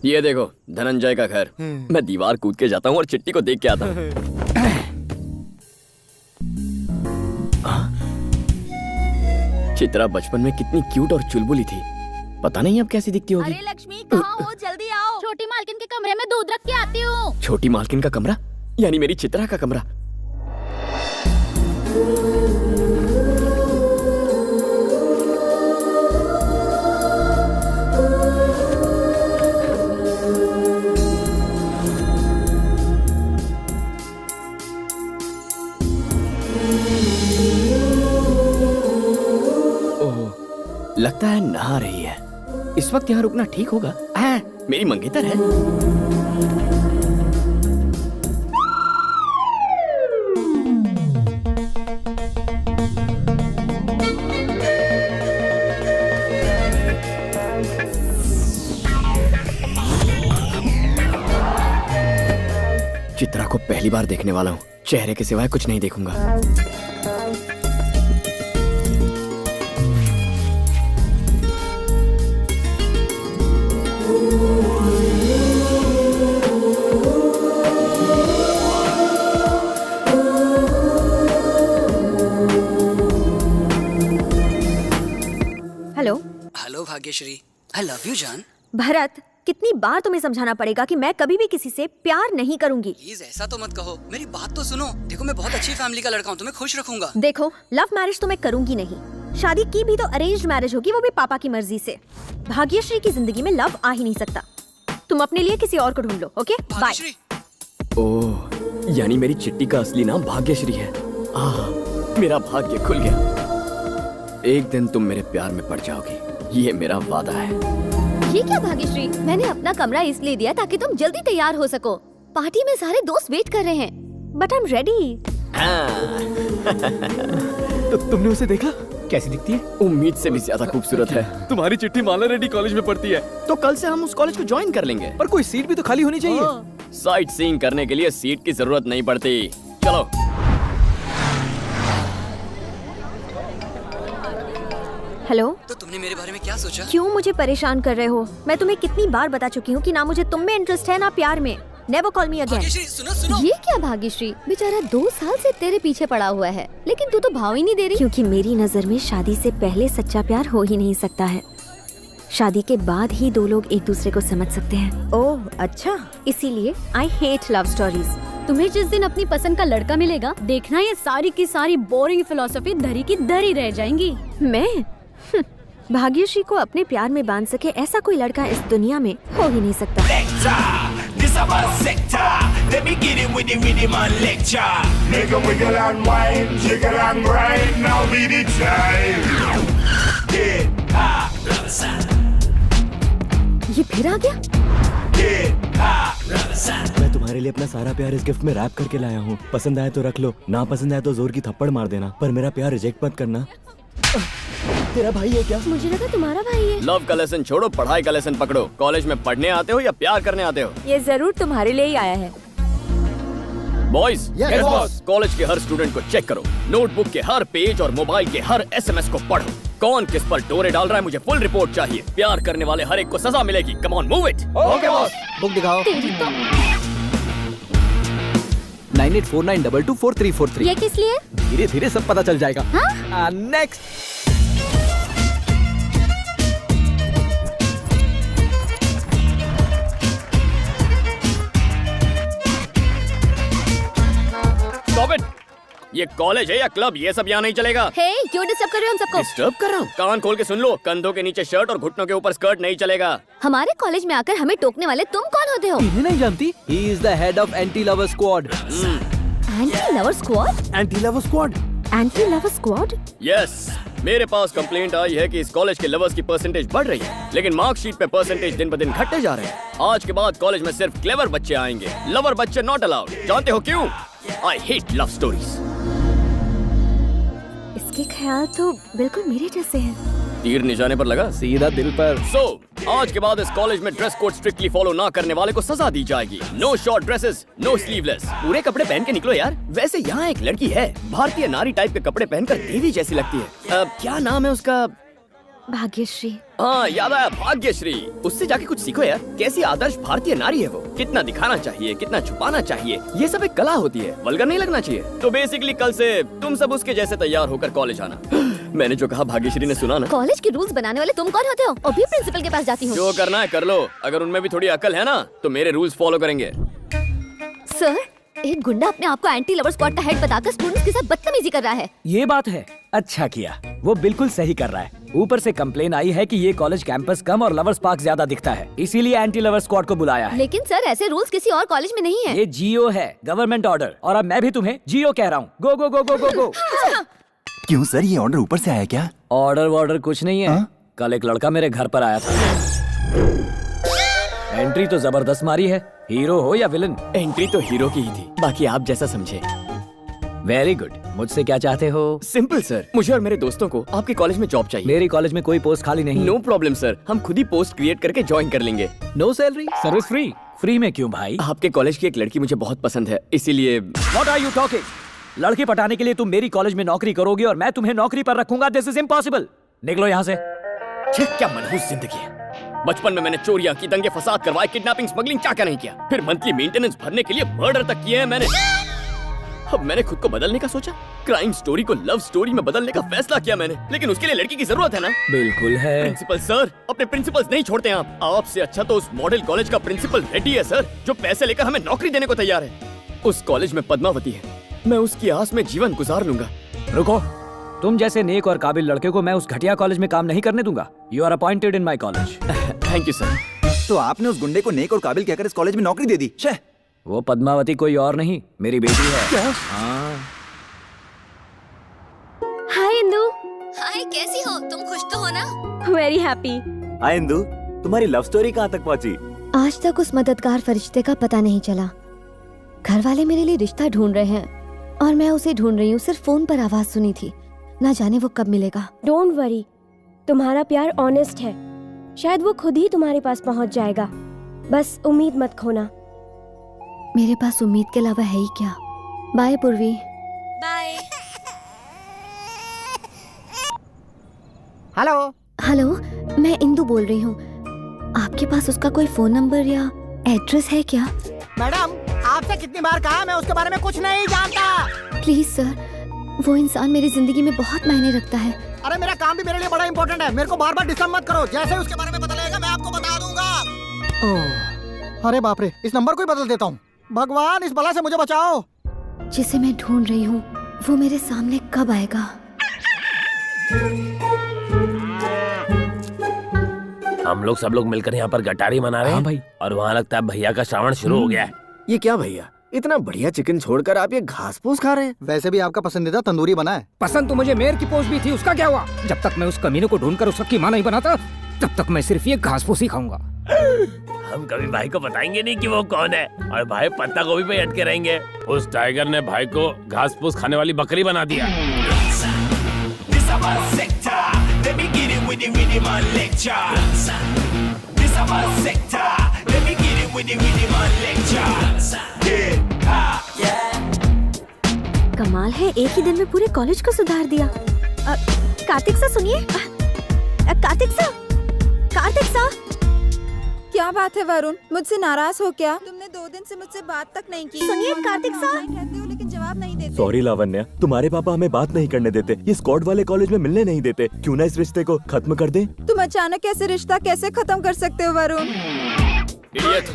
ये देखो धनंजय का घर। मैं दीवार कूद के जाता हूँ और चिट्टी को देख के आता हूँ। चित्रा बचपन में कितनी क्यूट और चुलबुली थी, पता नहीं अब कैसी दिखती होगी। अरे लक्ष्मी कहाँ हो, जल्दी आओ। छोटी मालकिन के कमरे में दूध रख के आती हूँ। छोटी मालकिन का कमरा यानी मेरी चित्रा का कमरा। लगता है नहा रही है। इस वक्त यहाँ रुकना ठीक होगा। मेरी मंगेतर है। चित्रा को पहली बार देखने वाला हूँ, चेहरे के सिवाय कुछ नहीं देखूंगा। Hello Bhagyashree, I love you जान। भरत, कितनी बार तुम्हें समझाना पड़ेगा कि मैं कभी भी किसी से प्यार नहीं करूंगी। प्लीज ऐसा तो मत कहो, मेरी बात तो सुनो। देखो मैं बहुत अच्छी फैमिली का लड़का हूँ, तुम्हें खुश रखूंगा। देखो लव मैरिज तो मैं करूंगी नहीं, शादी की भी तो अरेंज मैरिज होगी, वो भी पापा की मर्जी से। भाग्यश्री की जिंदगी में लव आ ही नहीं सकता। तुम अपने लिए किसी और को ढूंढ लो। Okay bye. ओह, यानी मेरी चिट्टी का असली नाम भाग्यश्री है। मेरा भाग्य खुल गया। एक दिन तुम मेरे प्यार में पड़ जाओगी, ये मेरा वादा है। ये क्या भाग्यश्री, मैंने अपना कमरा इसलिए दिया ताकि तुम जल्दी तैयार हो सको। पार्टी में सारे दोस्त वेट कर रहे हैं, बट आई एम रेडी। तो तुमने उसे देखा? कैसी दिखती है? उम्मीद से भी ज्यादा खूबसूरत है। तुम्हारी चिट्ठी माला रेड्डी कॉलेज में पढ़ती है। तो कल से हम उस कॉलेज को ज्वाइन कर लेंगे। पर कोई सीट भी तो खाली होनी चाहिए। साइट सीइंग करने के लिए सीट की जरूरत नहीं पड़ती। चलो। हेलो। तो तुमने मेरे बारे में क्या सोचा? क्यों मुझे परेशान कर रहे हो? मैं तुम्हें कितनी बार बता चुकी हूँ कि ना मुझे तुम में इंटरेस्ट है ना प्यार में। Never call me again. सुनो सुनो। ये क्या भाग्यश्री, बेचारा 2 साल से तेरे पीछे पड़ा हुआ है, लेकिन तू तो भाव ही नहीं दे रही। क्योंकि मेरी नजर में शादी से पहले सच्चा प्यार हो ही नहीं सकता है। शादी के बाद ही 2 लोग एक दूसरे को समझ सकते हैं। ओह अच्छा, इसीलिए आई हेट लव स्टोरीज। तुम्हें जिस दिन अपनी पसंद का लड़का मिलेगा, देखना ये सारी की सारी बोरिंग फिलोसफी धरी की धरी रह जाएंगी। मैं भाग्यश्री को अपने प्यार में बांध सके ऐसा कोई लड़का इस दुनिया में हो ही नहीं सकता। ये फिर आ गया। मैं तुम्हारे लिए अपना सारा प्यार इस गिफ्ट में रैप करके लाया हूँ। पसंद आए तो रख लो, ना पसंद आए तो जोर की थप्पड़ मार देना, पर मेरा प्यार रिजेक्ट मत करना। तेरा भाई है क्या? मुझे लगा तुम्हारा भाई है। लव का लेसन छोड़ो, पढ़ाई का लेसन पकड़ो। कॉलेज में पढ़ने आते हो या प्यार करने आते हो? ये जरूर तुम्हारे लिए ही आया है। Boys, Yes, boss. कॉलेज के हर स्टूडेंट को चेक करो। नोटबुक के हर पेज और मोबाइल के हर SMS को पढ़ो। कौन किस पर डोरे डाल रहा है, मुझे फुल रिपोर्ट चाहिए। प्यार करने वाले हर एक को सजा मिलेगी। Come on, move it. Okay boss. Book दिखाओ। 9849224343। ये किस लिए? धीरे धीरे सब पता चल जाएगा। नेक्स्ट। Stop it. ये कॉलेज है या क्लब, ये सब यहाँ नहीं चलेगा। हे, क्यों डिस्टर्ब कर रहे हो हम सबको? डिस्टर्ब कर रहा हूँ? कान खोल के सुन लो, कंधों के नीचे शर्ट और घुटनों के ऊपर स्कर्ट नहीं चलेगा। हमारे कॉलेज में आकर हमें टोकने वाले तुम कौन होते हो? इन्हें नहीं जानती? He is the head of anti-lover squad. Anti lover squad? Anti-lover squad. Anti lover squad? Yes, मेरे पास कंप्लेंट आई है कि इस कॉलेज के लवर्स की परसेंटेज बढ़ रही है, लेकिन मार्कशीट पे परसेंटेज दिन ब दिन घटते जा रहे हैं। आज के बाद कॉलेज में सिर्फ क्लेवर बच्चे आएंगे, लवर बच्चे नॉट अलाउड। जानते हो क्यों? I hate love stories. इसके ख्याल तो बिल्कुल मेरे जैसे हैं। तीर निशाने पर लगा, सीधा दिल पर। आज के बाद इस कॉलेज में ड्रेस कोड स्ट्रिक्टली फॉलो ना करने वाले को सजा दी जाएगी। No short dresses, no sleeveless. पूरे कपड़े पहन के निकलो यार। वैसे यहाँ एक लड़की है, भारतीय नारी टाइप के कपड़े पहनकर देवी जैसी लगती है। क्या नाम है उसका? भाग्यश्री। हाँ याद आया, भाग्यश्री। उससे जाके कुछ सीखो यार, कैसी आदर्श भारतीय नारी है वो। कितना दिखाना चाहिए, कितना छुपाना चाहिए, ये सब एक कला होती है, वल्गर नहीं लगना चाहिए। तो बेसिकली कल से तुम सब उसके जैसे तैयार होकर कॉलेज आना। मैंने जो कहा भाग्यश्री ने सुना ना? कॉलेज के रूल्स बनाने वाले तुम कौन होते हो? अभी प्रिंसिपल के पास जाती हूँ। जो करना है कर लो, अगर उनमें भी थोड़ी अकल है ना तो मेरे रूल्स फॉलो करेंगे। सर, एक गुंडा अपने आप को एंटी लवर स्क्वाड का हेड बताकर स्टूडेंट्स के साथ बदतमीजी कर रहा है। ये बात है, अच्छा किया, वो बिल्कुल सही कर रहा है। ऊपर से कंप्लेन आई है कि ये कॉलेज कैंपस कम और लवर्स पार्क ज्यादा दिखता है, इसीलिए एंटी लवर स्क्वाड को बुलाया है। लेकिन सर, ऐसे रूल्स किसी और कॉलेज में नहीं है। ये जियो है, गवर्नमेंट ऑर्डर, और अब मैं भी तुम्हें जियो कह रहा हूँ। गो गो गो गो गो गो। क्यों सर, ये ऑर्डर ऊपर से आया क्या? ऑर्डर वॉर्डर कुछ नहीं है। कल एक लड़का मेरे घर पर आया था। एंट्री तो जबरदस्त मारी है, हीरो हो या विलन। एंट्री तो हीरो की ही थी, बाकी आप जैसा समझे। Very good. मुझसे क्या चाहते हो? सिंपल सर, मुझे और मेरे दोस्तों को आपके कॉलेज में जॉब चाहिए। मेरी कॉलेज में कोई पोस्ट खाली नहीं। नो प्रॉब्लम सर, हम खुद ही पोस्ट क्रिएट करके ज्वाइन कर लेंगे। No salary, service free. Free में क्यों भाई? आपके कॉलेज की एक लड़की मुझे बहुत पसंद है, इसीलिए। What are you talking? लड़की पटाने के लिए तुम मेरी कॉलेज में नौकरी करोगे और मैं तुम्हें नौकरी पर रखूंगा? This is impossible. निकलो यहाँ से। छे, क्या मनहूस जिंदगी है। बचपन में मैंने चोरियां की, दंगे फसाद करवाए, किडनैपिंग, स्मगलिंग, क्या क्या नहीं किया। फिर मंथली मेंटेनेंस भरने के लिए मर्डर तक किए हैं मैंने। अब मैंने खुद को बदलने का सोचा, क्राइम स्टोरी को लव स्टोरी में बदलने का फैसला किया मैंने, लेकिन उसके लिए लड़की की जरूरत है ना। बिल्कुल है। प्रिंसिपल सर, अपने प्रिंसिपल्स नहीं छोड़ते आप। आपसे अच्छा तो उस मॉडल कॉलेज का प्रिंसिपल रेड्डी है सर, जो पैसे लेकर हमें नौकरी देने को तैयार है। उस कॉलेज में पद्मावती है, मैं उसकी आस में जीवन गुजार लूंगा। रुको, तुम जैसे नेक और काबिल लड़के को मैं उस घटिया कॉलेज में काम नहीं करने दूंगा। You are appointed in my college. Thank you sir. तो आपने उस गुंडे को नेक और काबिल कहकर इस कॉलेज में नौकरी दे दी? छे! वो पद्मावती कोई और नहीं, मेरी बेटी है। क्या? हाँ। हाय इंदु। हाय, कैसी हो तुम? खुश तो हो ना? Very happy. हाय इंदु, तुम्हारी लव स्टोरी कहाँ तक पहुँची? आज तक उस मददगार फरिश्ते का पता नहीं चला। घर वाले मेरे लिए रिश्ता ढूंढ रहे हैं और मैं उसे ढूंढ रही हूँ। सिर्फ फोन पर आवाज सुनी थी, ना जाने वो कब मिलेगा। डोंट वरी, तुम्हारा प्यार ऑनेस्ट है, शायद वो खुद ही तुम्हारे पास पहुंच जाएगा। बस उम्मीद मत खोना। मेरे पास उम्मीद के अलावा है ही क्या। बाय पूर्वी। बाय। हेलो। हेलो, मैं इंदु बोल रही हूँ। आपके पास उसका कोई फोन नंबर या एड्रेस है क्या? मैडम, आपसे कितनी बार कहा, मैं उसके बारे में कुछ नहीं जानता। प्लीज सर, वो इंसान मेरी जिंदगी में बहुत मायने रखता है। अरे मेरा काम भी मेरे लिए बड़ा इंपॉर्टेंट है, मेरे को बार बार डिस्टर्ब मत करो। जैसे उसके बारे में पता लगेगा मैं आपको बता दूंगा। ओह, अरे बाप रे, इस नंबर को ही बदल देता हूँ। भगवान, इस बला से मुझे बचाओ। जिसे मैं ढूंढ रही हूँ वो मेरे सामने कब आएगा? हम लोग सब लोग मिलकर यहाँ पर गटारी मना रहे हैं। हाँ भाई। और वहाँ लगता है भैया का श्रावण शुरू हो गया है। ये क्या भैया, इतना बढ़िया चिकन छोड़कर आप ये घास फूस खा रहे हैं? वैसे भी आपका पसंदीदा तंदूरी बना है। पसंद तो मुझे मेयर की पोस्ट भी थी, उसका क्या हुआ? जब तक मैं उस कमीने को ढूंढकर उसका कीमा नहीं बनाता तब तक मैं सिर्फ ये घास फूस ही खाऊंगा। हम कभी भाई को बताएंगे नहीं कि वो कौन है, और भाई पत्ता गोभी पे अटके रहेंगे। उस टाइगर ने भाई को घास फूस खाने वाली बकरी बना दिया। कमाल है, एक ही दिन में पूरे कॉलेज को सुधार दिया। कार्तिक सा सुनिए। कार्तिक सा, कार्तिक सा। क्या बात है वरुण, मुझसे नाराज हो क्या? तुमने 2 दिन से मुझसे बात तक नहीं की। सुनिए कार्तिक सा। कहते हो लेकिन जवाब नहीं देते। सॉरी लावण्या, तुम्हारे पापा हमें बात नहीं करने देते, ये स्क्वाड वाले कॉलेज में मिलने नहीं देते। क्यों ना इस रिश्ते को खत्म कर दें? तुम अचानक ऐसे रिश्ता कैसे खत्म कर सकते हो वरुण? इडियट,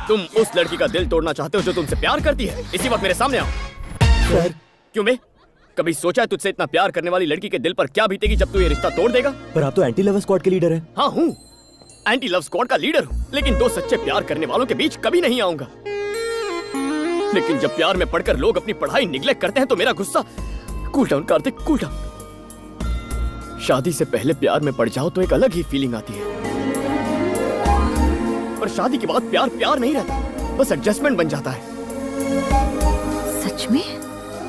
तुम उस लड़की का दिल तोड़ना चाहते हो जो तुमसे प्यार करती है। इसी वक्त मेरे सामने आओ। सर। क्यों बे? कभी सोचा है तुझसे इतना प्यार करने वाली लड़की के दिल पर क्या बीतेगी जब तू ये रिश्ता तोड़ देगा? पर आप तो एंटी लवर स्क्वाड के लीडर हैं। हाँ हूँ, एंटी लव स्क्वाड का लीडर हूँ, लेकिन 2 सच्चे प्यार करने वालों के बीच कभी नहीं आऊंगा। लेकिन जब प्यार में पढ़कर लोग अपनी पढ़ाई निग्लेक्ट करते हैं तो मेरा गुस्सा। Cool down Kartik, cool down. शादी से पहले प्यार में पड़ जाओ तो एक अलग ही फीलिंग आती है, पर शादी के बाद प्यार प्यार नहीं रहता, बस एडजस्टमेंट बन जाता है। सच में?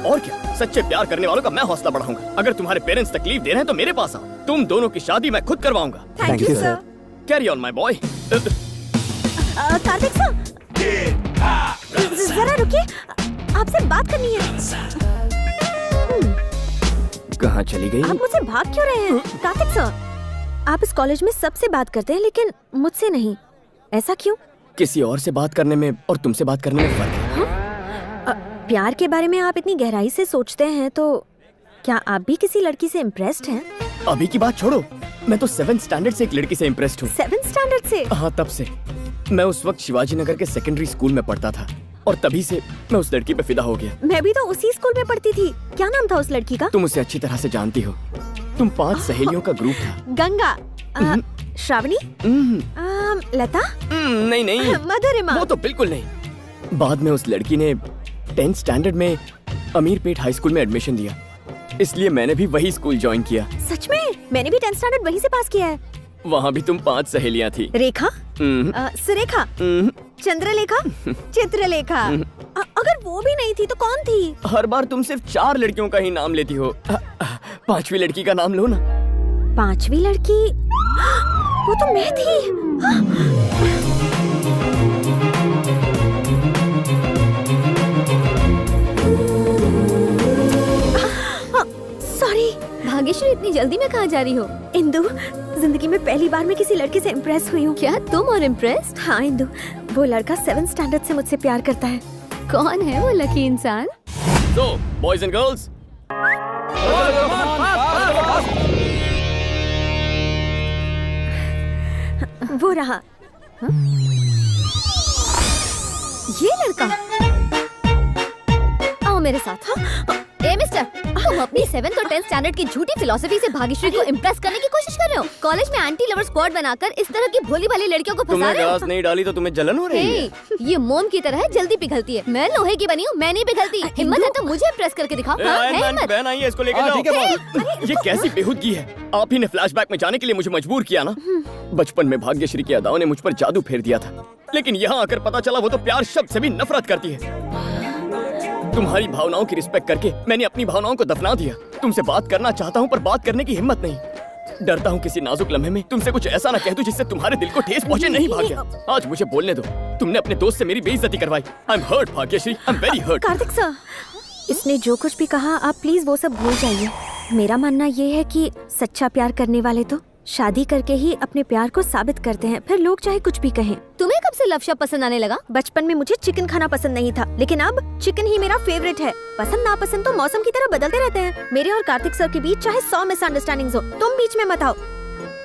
और क्या, सच्चे प्यार करने वालों का मैं हौसला बढ़ाऊंगा। अगर तुम्हारे पेरेंट्स तकलीफ दे रहे हैं तो मेरे पास आओ, तुम दोनों की शादी मैं खुद करवाऊंगा। Thank you sir. Carry on my boy. Kartik सा, जरा रुकिए, आपसे बात करनी है। कहाँ चली गई? आप मुझसे भाग क्यों रहे हैं? कार्तिक सा, आप इस कॉलेज में सबसे बात करते हैं लेकिन मुझसे नहीं, ऐसा क्यों? किसी और से बात करने में और तुमसे बात करने में फर्क है। प्यार के बारे में आप इतनी गहराई से सोचते हैं तो क्या आप भी किसी लड़की से इम्प्रेस्ड हैं? अभी की बात छोड़ो, मैं तो 7th स्टैंडर्ड से एक लड़की से इम्प्रेस्ड हूँ। 7th स्टैंडर्ड से? हाँ, तब से। मैं उस वक्त शिवाजी नगर के सेकेंडरी स्कूल में पढ़ता था और तभी से मैं उस लड़की पे फिदा हो गया। मैं भी तो उसी स्कूल में पढ़ती थी। क्या नाम था उस लड़की का? तुम उसे अच्छी तरह से जानती हो। तुम 5 सहेलियों का ग्रुप था। गंगा, श्रावणी, लता, नहीं नहीं, मधुरिमा। वो तो बिल्कुल नहीं। बाद में उस लड़की ने 10th स्टैंडर्ड में अमीरपेट हाई स्कूल में एडमिशन दिया, इसलिए मैंने भी वही स्कूल ज्वाइन किया। सच में? मैंने भी 10th स्टैंडर्ड वहीं से पास किया है। वहाँ भी तुम 5 सहेलियाँ थी। रेखा, सुरेखा, चंद्रलेखा, चित्रलेखा। अगर वो भी नहीं थी तो कौन थी? हर बार तुम सिर्फ 4 लड़कियों का ही नाम लेती हो। 5वीं लड़की का नाम लो ना। 5वीं लड़की? वो तो मैं थी। सॉरी। भाग्यश्री, इतनी जल्दी में कहाँ जा रही हो? इंदु, जिंदगी में पहली बार मैं किसी लड़के से इम्प्रेस हुई हूँ। क्या तुम और इम्प्रेस्ड? हाँ इंदु, वो लड़का 7th स्टैंडर्ड से मुझसे प्यार करता है। कौन है वो लकी इंसान? So, boys and girls, वो रहा। ये लड़का। आओ मेरे साथ। ए मिस्टर, तुम अपनी 7th और 10th स्टैंडर्ड की झूठी फिलॉसफी से भाग्यश्री को इम्प्रेस करने की कोशिश कर रहे हो। कॉलेज में एंटी लवर स्क्वाड बनाकर इस तरह की भोली भाली लड़कियों को फंसा तुमने रहे हो। गैस नहीं डाली तो तुम्हें जलन हो रही है। ये मोम की तरह जल्दी पिघलती है। मैं लोहे की बनी हूँ, मैं नहीं पिघलती। हिम्मत है तो मुझे इम्प्रेस करके दिखाओ। हाँ, है हिम्मत? बहन आई है, इसको लेकर जाओ। ये कैसी बेहूदगी है? आप ही ने फ्लैशबैक में जाने के लिए मुझे मजबूर किया ना। बचपन में भाग्यश्री की अदाओं ने मुझ पर जादू फेर दिया था, लेकिन यहाँ आकर पता चला वो तो प्यार शब्द से भी नफरत करती है। तुम्हारी भावनाओं की रिस्पेक्ट करके मैंने अपनी भावनाओं को दफना दिया। तुमसे बात करना चाहता हूँ पर बात करने की हिम्मत नहीं। डरता हूँ किसी नाजुक लम्हे में तुमसे कुछ ऐसा ना कह दूं जिससे तुम्हारे दिल को ठेस पहुंचे। नहीं भाग्य, आज मुझे बोलने दो। तुमने अपने दोस्त से मेरी बेइज्जती करवाई। I am hurt Bhagyashree, I am very hurt. Kartik sir, इसने जो कुछ भी कहा आप प्लीज वो सब भूल जाइए। मेरा मानना ये है कि सच्चा प्यार करने वाले तो शादी करके ही अपने प्यार को साबित करते हैं, फिर लोग चाहे कुछ भी कहें। तुम्हें कब से लव शब्द पसंद आने लगा? बचपन में मुझे चिकन खाना पसंद नहीं था, लेकिन अब चिकन ही मेरा फेवरेट है। पसंद नापसंद तो मौसम की तरह बदलते रहते हैं। मेरे और कार्तिक सर के बीच चाहे 100 मिसअंडरस्टैंडिंग्स हो, तुम बीच में मत आओ।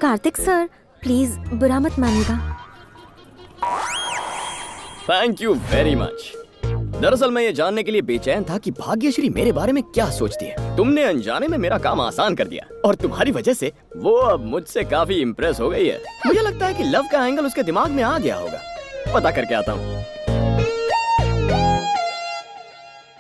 कार्तिक सर प्लीज बुरा मत मानिएगा। Thank you very much. दरअसल मैं ये जानने के लिए बेचैन था कि भाग्यश्री मेरे बारे में क्या सोचती है। तुमने अनजाने में मेरा काम आसान कर दिया और तुम्हारी वजह से वो अब मुझसे काफी इम्प्रेस हो गई है। मुझे लगता है कि लव का एंगल उसके दिमाग में आ गया होगा। पता करके आता हूँ।